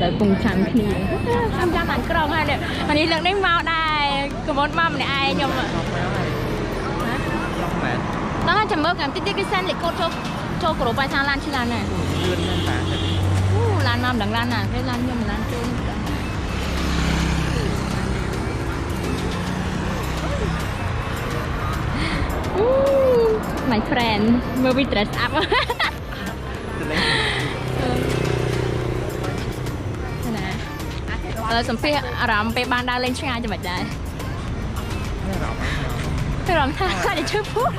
là cùng chẳng thì tham gia màn còng hay đấy mà đi lần đánh vào đây có món mắm này ai nhưng mà đó chấm mỡ cảm tích cái sen để cột cho cổ bài sang lan chi lan này lan mắm đằng lan à cái lan nhưng mà lan trơn my friend will be dressed up sắm phê rắm phê ban đa lên chơi cho mày đây phê rắm tha để chơi phút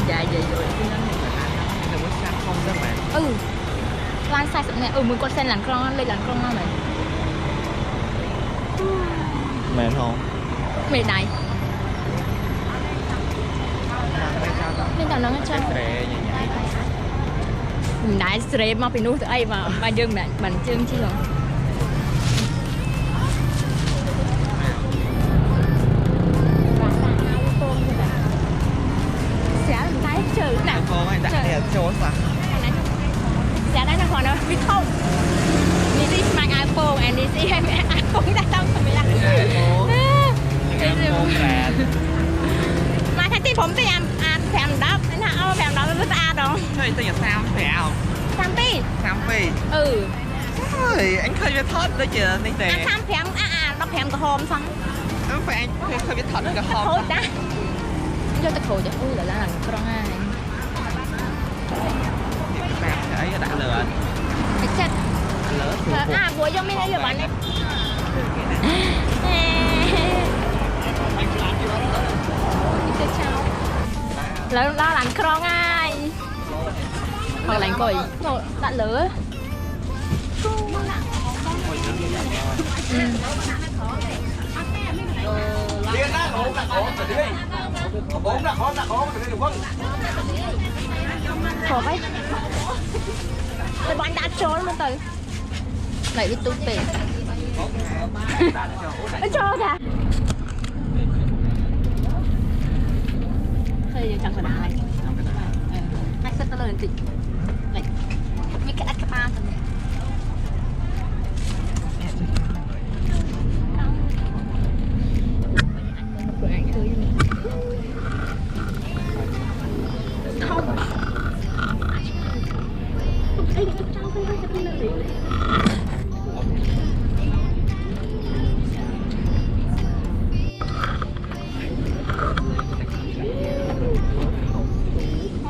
dài rồi lan sai sẵn này muốn con sen làng con lên làng con mày mệt không mệt này nên tao nói cho nãy srep mau pinu từ ai mà dương này mình chương chi rồi sẽ thấy trừ nè sẽ thấy nó còn đâu biết không this is my iPhone and this is my iPhone đã xong rồi là mà thấy tíผมthì ăn phèm đó nó ao phèm đó nó ta đâu chơi tôi giờ sao phèo Sam pi ơi anh khơi biết thoát đó chưa nên tiền ăn phèm nó phèm cả hôm xong nó phải anh khơi biết thoát cả hôm thôi đã cho tôi khổ chứ là lần con ai ấy đã lừa chết buổi giống như thế giờ bạn lớn đó làm con ai hoặc lạnh coi đã lửa khổ vậy bọn đã trốn luôn từ lại đi tụt tiền nó cho kìa thôi chẳng phải đại anh sẽ tới lên chị này mấy cái ác ba tầm này không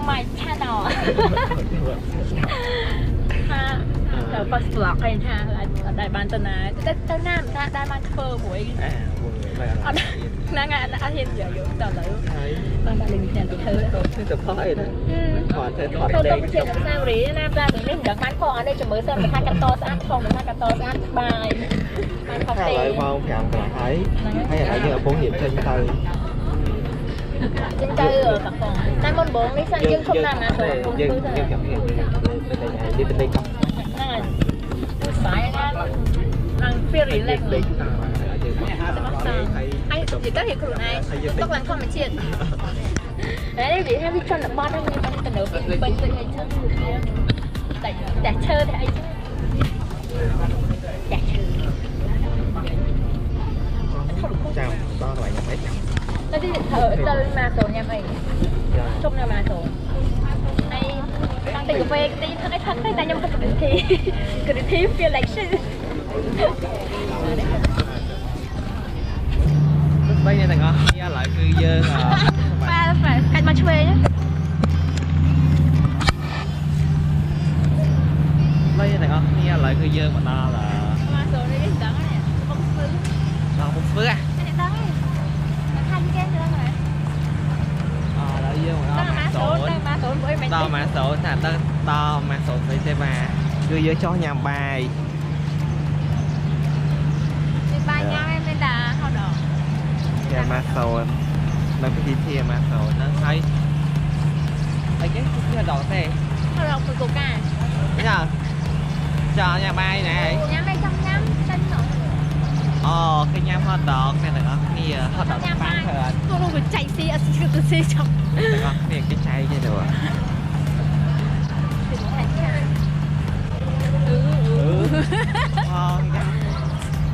my channel ha first vlog này ha ở Đài Ban tên là tới Nam ta Đài Ban phơ buổi năng đã hiện giờอยู่ต่อเลยบ้านลิงแทนเธอนี่จะพ่อเลยถอดต้องเชียร์กับสร้างหรีน้ำตาหรือนี่เดี๋ยวมันคออันนี้จะเหมือนเส้นมันทากันโตสะอาดทองมันทากันโตสะอาดบายมันคอตีvào phèo cả thấy là như là bốn hiệp trên tay trên tay ở các phòng đang môn bốn đi sang dương không làm mà rồi không cứ thôi đi bên đây không năng là phải năng phiêu rỉ lệch rồi hay gì tất hiện khử này tất lần không mà chuyện đấy vì hay cho nó bon anh nhưng mà tận đầu bên bên hay chơi để chơi để chào to rồi nhập hết nó đi thở chơi mà sổ nhà mình trong nhà mà sổ hay đang tìm cà phê cái thật cái ta nhâm cái thi feel like shit bây giờ thằng con nghe lại cư dơ phải cách mà chơi nhé bây giờ thằng con nghe lại cư dơ mà nó là mà sổ này đến đắng này không phứ nó một phứ à cái này đắng này hai cái nữa rồi là dơ mà nó to mã số là to mã số sẽ mà cư dơ cho nhà bài bài nhau em lên là họ đỏ Amazon nó cái gì thì Amazon nó thấy cái đỏ xe họ đỏ của cả thấy chưa cho nhà bay này nhà bay trong nhắm xanh nổi cái nhám hot dog này là nghe hot dog bán thôi tôi luôn phải chạy xe trong nghe cái chay kia được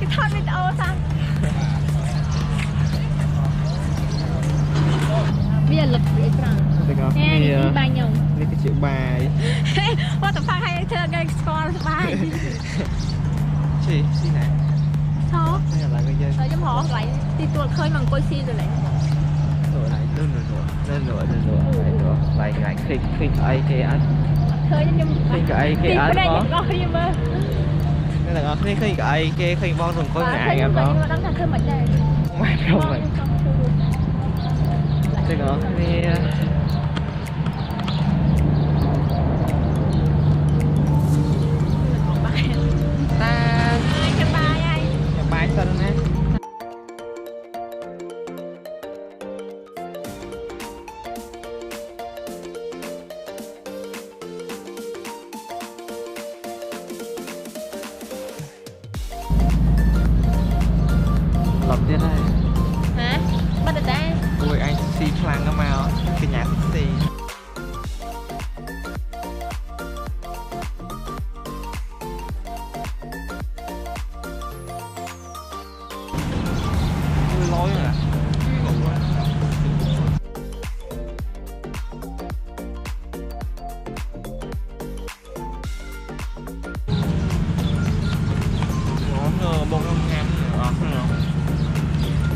cái thon video sao bây giờ lực bị tròn nghe đi bài nhồng đi cái chữ bài what the fuck hay chơi game score bài chị này sao đây là cái dân rồi giống họ lại đi tuột khơi bằng coi xin rồi lại lại khi ai kia anh khơi nhưng khi ai kia anh có đây là khi ai kia khi bao thường có ngại em đó đóng thật khơi mình đây ngoài không rồi đây có đi bài sao nè lọcទៀតហើយ hả bắt được đây ui anh xì phlang nó mau cái nhà xì lối à một năm ngàn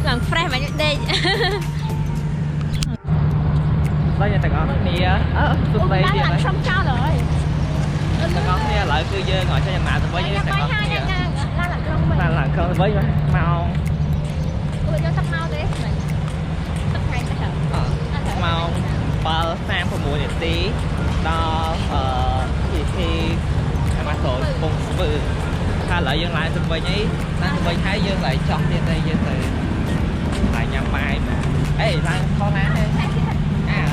làm fresh mà như đây đây là tầng ớt nè xuống đây đi làm xong sao rồi tầng ớt nè lại cư dân ngồi cho nhà mạng với như tầng ớt nè là làm con với mau cho sắp mau đấy sắp ngay phải mau ba sang của mùa tí đó khi mà tổ bùng vừa ta lại dân lại xung quanh ấy ta xung quanh thấy dân lại chọn trên đây dân từ lại nhà bài mà ê lan kho lan đây à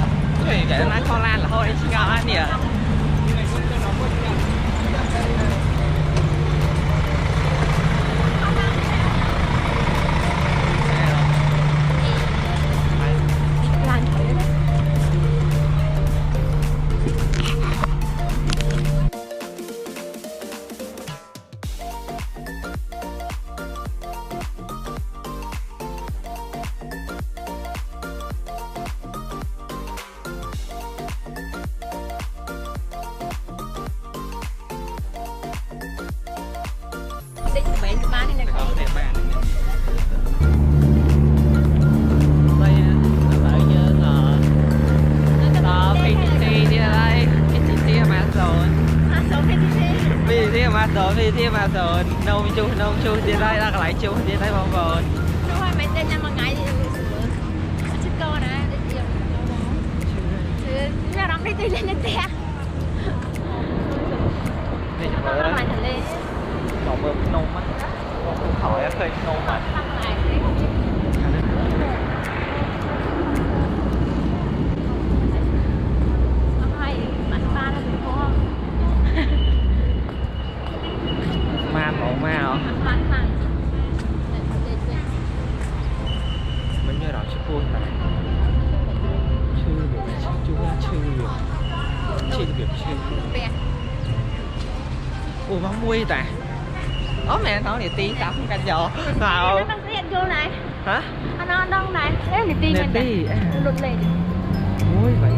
cái lan kho lan là thôi ngon á nè định bán cái bán này có thể bán đây lại như là đó PTT đi đây PTT mà rồi PTT mà rồi nông chu đi đây là lại chu đi đây bông bồn thôi mấy tên năm một ngày chứ cô nè ra đóng đi lên lên xe nó mày thành lên còn bơm nông á không khỏi khơi nông mà màu mình như đó chứ buồn này chưa được ủa bóng mui ta mẹ nó thì tí tắm cả giò vào nó đang vô này hả nó đang này thế thì tí mình đi lụt lên ui vậy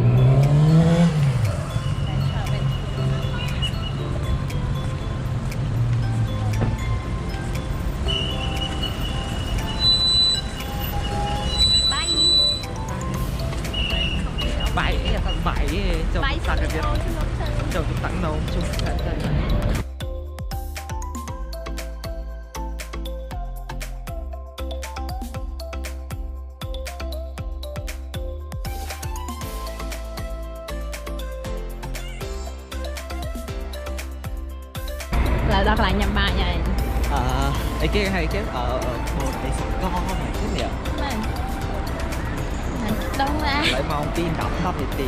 bảy là tận bảy trong tặng cái việc trong tặng nấu chung tặng là đọc lại nhầm bài vậy ấy cái hay cái ở một cái sọc co này cái gì đúng ra lại mong tin đọc thấp thì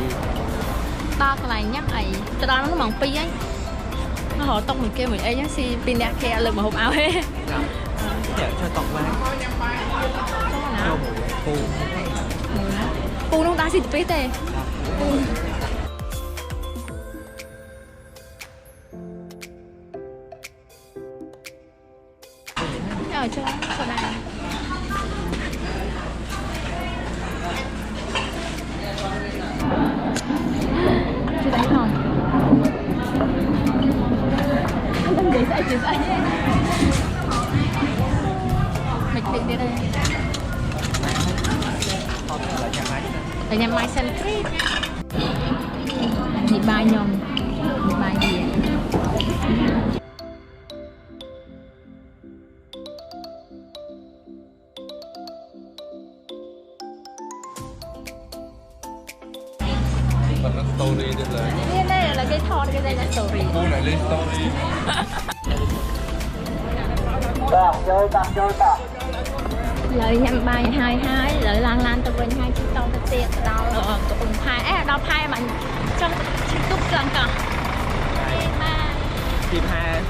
to cái này nhắc ấy cho đó nó mỏng pi ấy nó họ tông mình kêu mình ấy nhá si pin đẹp khe lực mà hộp áo hết để cho tổng qua pu nó đá xịt pít tê rồi chưa soda chưa thấy không chị sẽ mình đi đây là nhà máy xanh cream nhị bài nhom nhị bài gì story được rồi. đây là cái thon cái đây là story Cô lại lên story. lời nhầm bài 22 lời lan từ bên hai chiếc tông tiệt đau cùng phai đau phai mà trong túc lần cả Phim 2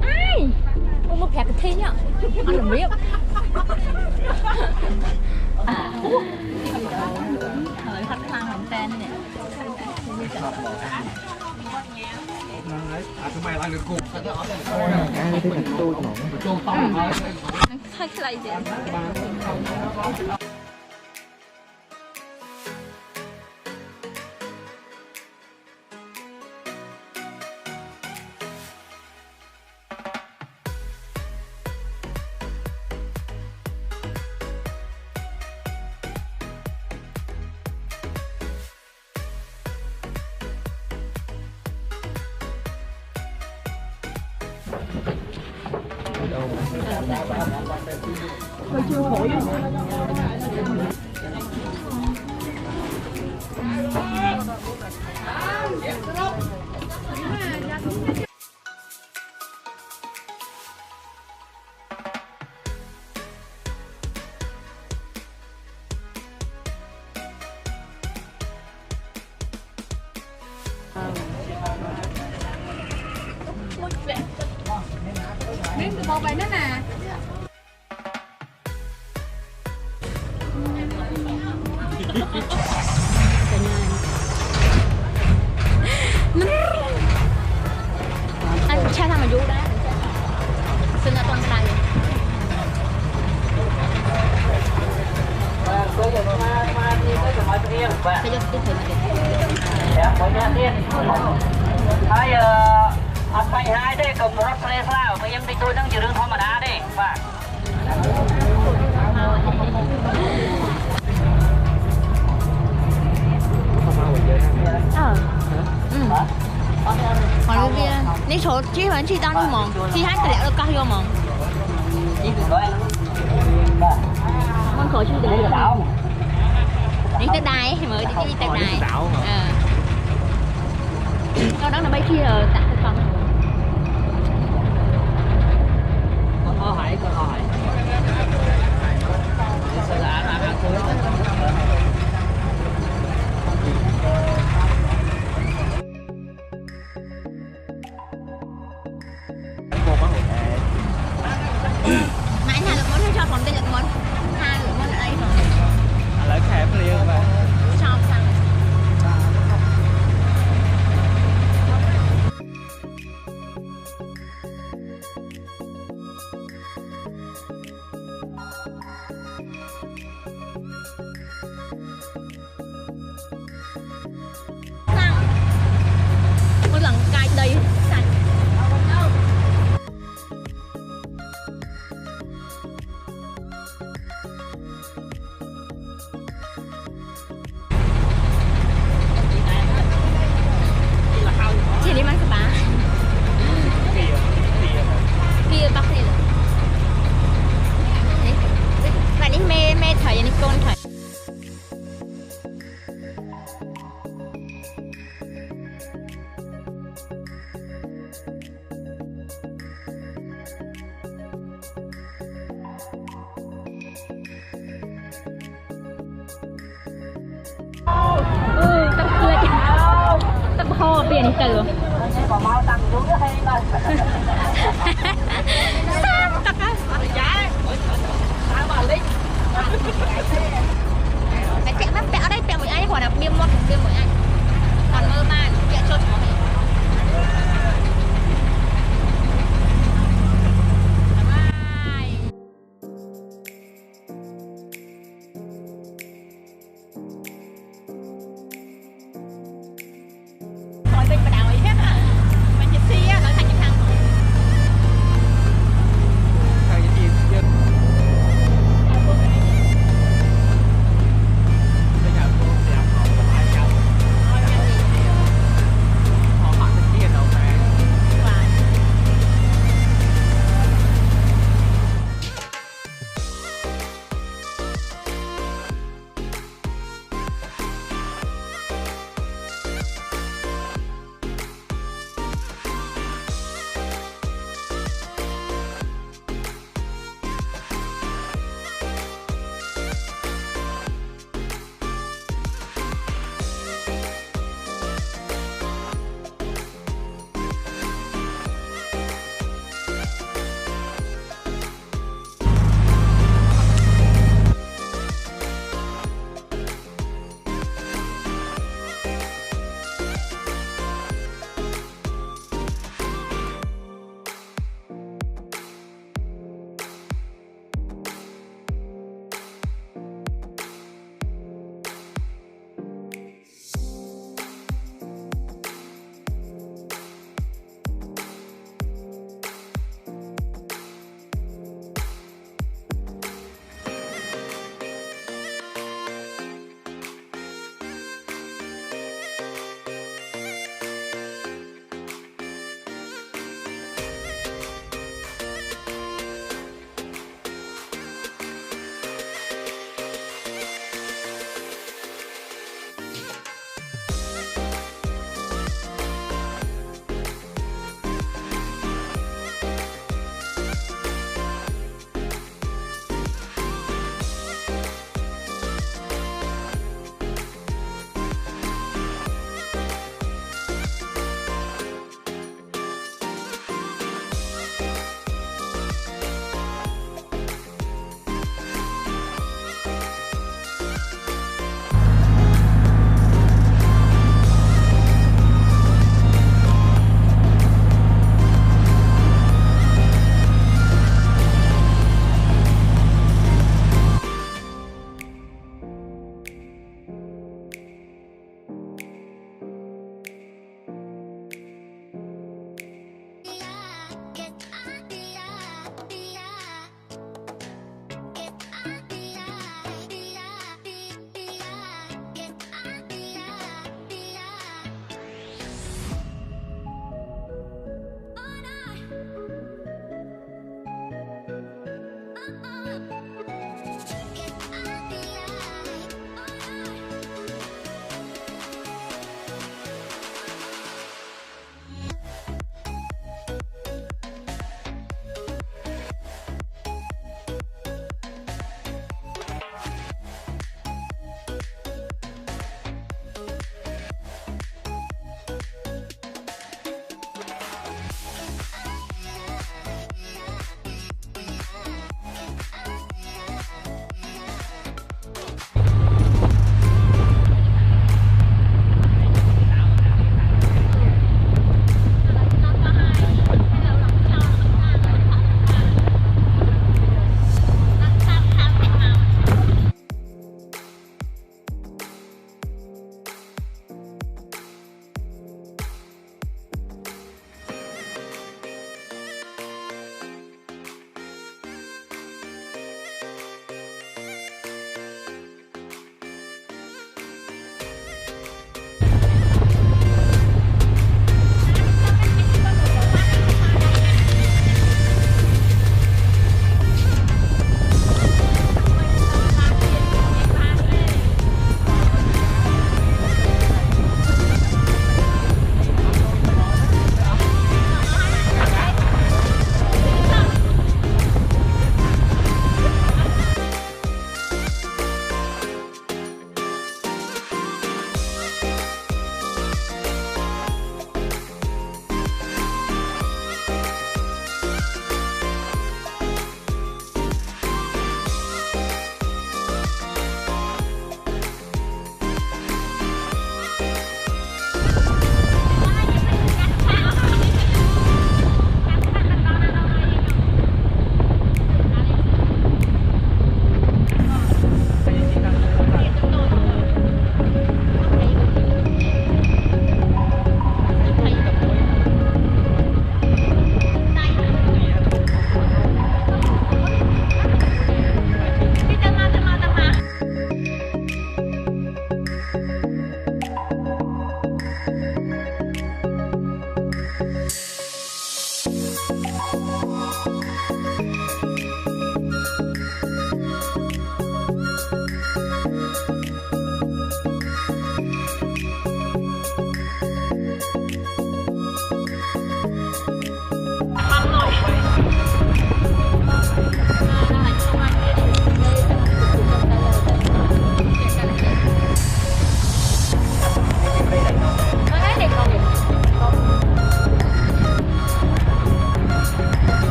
ai ông một cái thi nhá ăn làm biết thời thắt khăn làm tên nèทำไมเราถึงกลุ่ม thay lại gì miếng từ bò vậy đó nè anh cha thằng mà vui đó xin là con tay phải cho tiếp thửហើយអត់បញ្ហាទេកុំរត់ស្លេស្លាវព្រោះខ្ញុំតិចតួចហ្នឹងជារឿងធម្មតាទេបាទ còn cái kia ní số chỉ vẫn chỉ tao như mòn chỉ hát cái lẹo được cao vô mòn con khổ chưa được đi tới đài thì mới đi tới đài sau đó là bay kia rồi tặng cái con hỏi sao là ăn cuối mà anh Hà được món hay cho phòng tên được món Hà được món ở đây rồi lấy khép liền mà cho sang khô tiền đi từ còn mau tăng xuống nữa hay mà sao tắc á cái chẹo mắt bẹo đây bẹo mỗi anh hoặc là biêm một biêm mỗi anh còn mơ man chẹo chốt của mình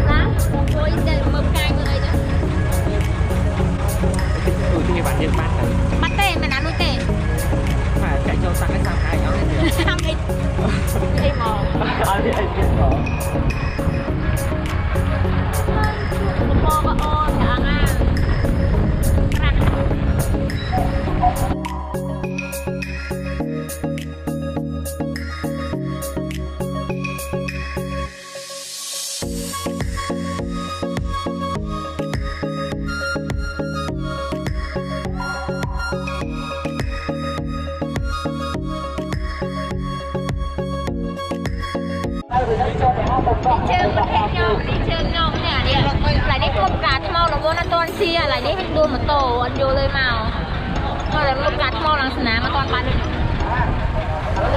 Lắm, ôi trời mập cay người đó. Tụi thì bạn nhân bắt rồi. Bắt tê, mày ăn nuôi tê. Mà chạy cho tăng cái sao hai nhóm lên được. Ăn ít. Đi mò. Ăn đi ăn ít mò. Mò có ô, thì ăn à. Đi chơi nhau nè, lại đi cột cá mau nó vô nó toan xia, lại đi hết đua một tổ, anh vôเลยmàu. Mà lại cột cá mau lăng sná mà toàn bán được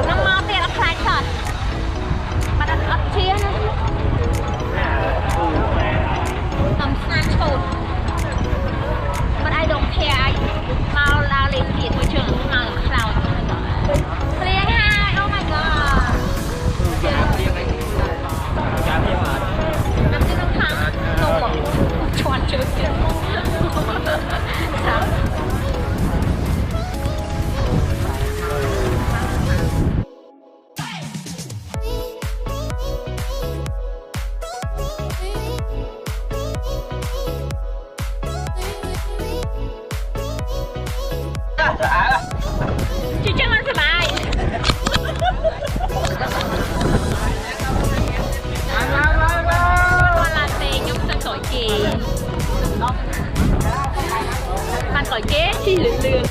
nó mau tiền nó khai thật. Mà đặt ấp chia nữa. Tầm sná chột. But I don't care. Mau la lên tiền môi trường mau là cloud. Clear hai, oh my god. Năm cái năm tháng nông một tròn chơi tiền sao chị chắc ăn sớm ai bạn khỏi kế chi lưỡng lưỡng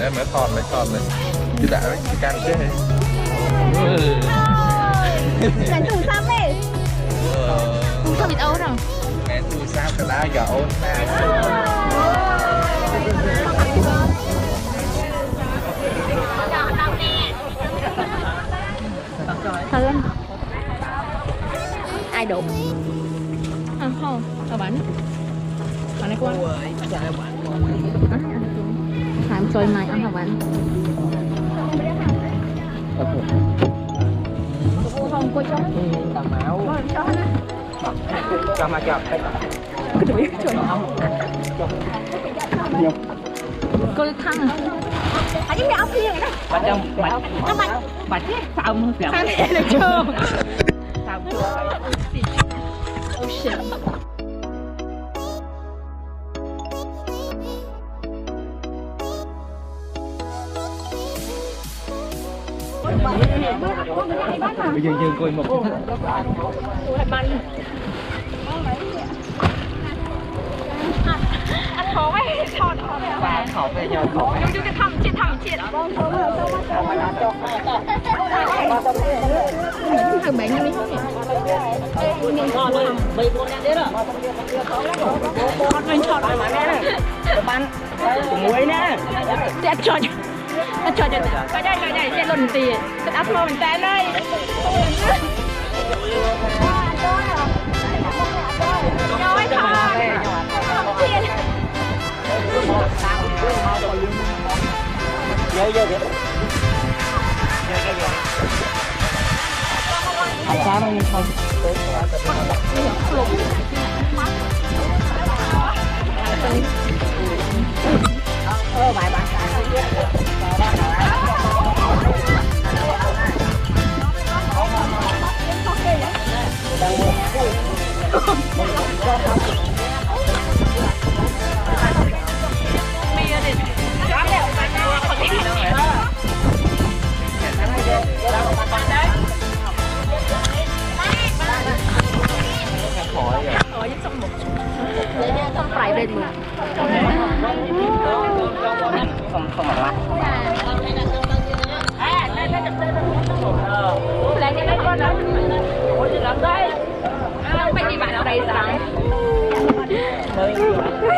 em mới thòn này chứ đã cái can chứ Đánh tủ sao vậy? Không sao bị ấu đâu mẹ từ sao cái lá gạo ôn hơn ai đụng không ở bánh này qua làm xôi mày ăn hả bạn không có chó tầm máu chó cho mà chọc cô thăng à chứ mẹ ốc riêng đấy bạch trong bạch sao không sao mẹ được chưa sao chưa oh shit bây giờ dương coi một ăn khó ấy chọn và khẩu về giờ khẩu chúng ta thầm chết thằng bệnh như thế con mình chọn bạn muối nè sẽ chọn cho cái này sẽ lùn tiền sẽ áp mô mình té đây nhau ấy thôi tiền sao mà không vài bạn không phải bên mình không mà lắm lại đi mấy con đó làm đây mấy gì bạn ở đây sao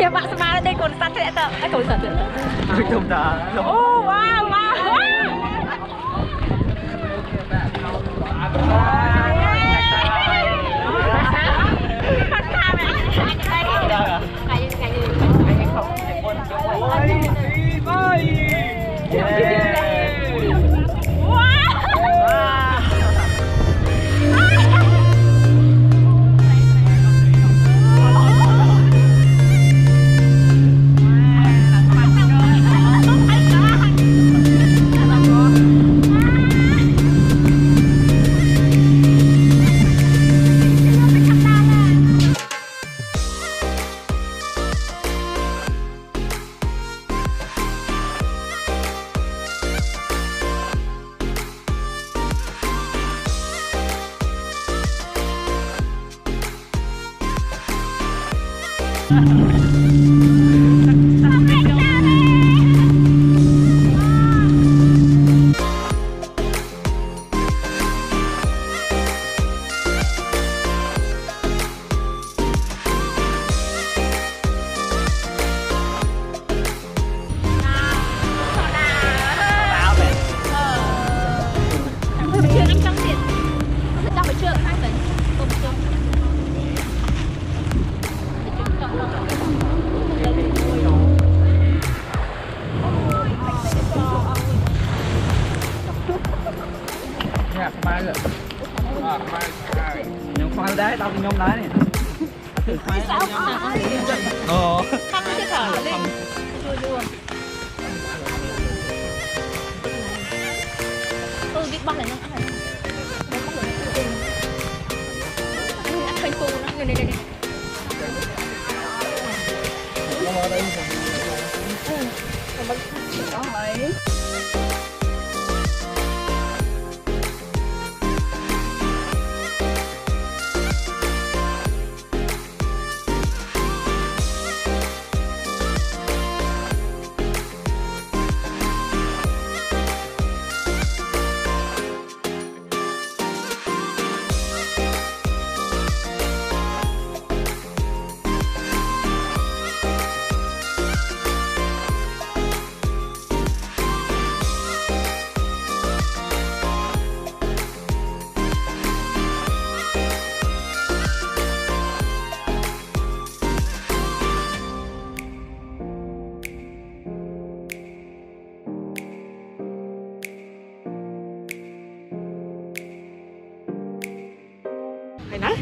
ya bạn sama đây còn sát thế tao cái còn sát thế không ta oh wow wow nhóm khoai đấy, tao nhóm đấy này. Ồ. Không chứ thở lên. Cái băng này nó ăn này. Ăn phanh phu nó đây đây đây. Đó rồi.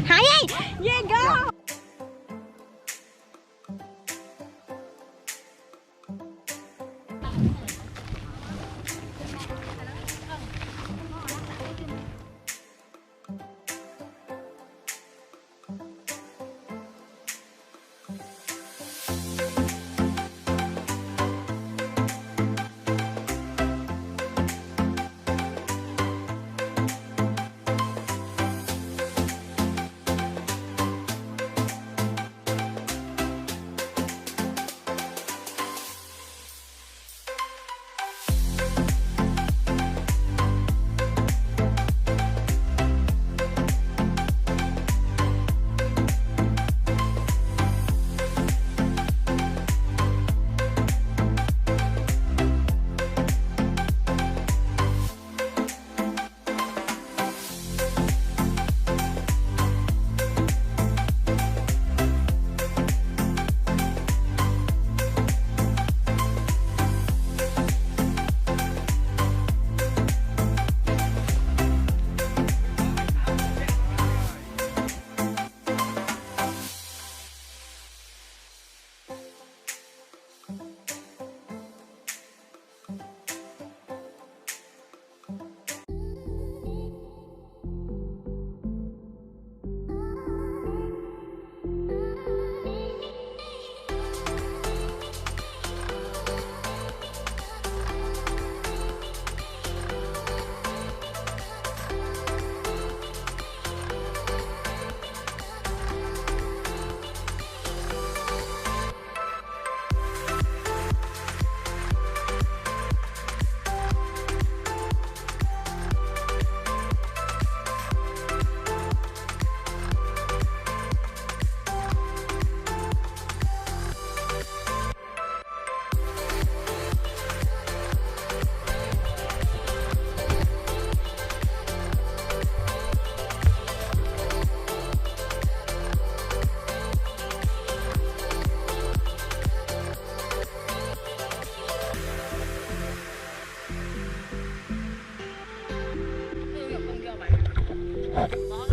Hãy đi! Yeah, go! Đó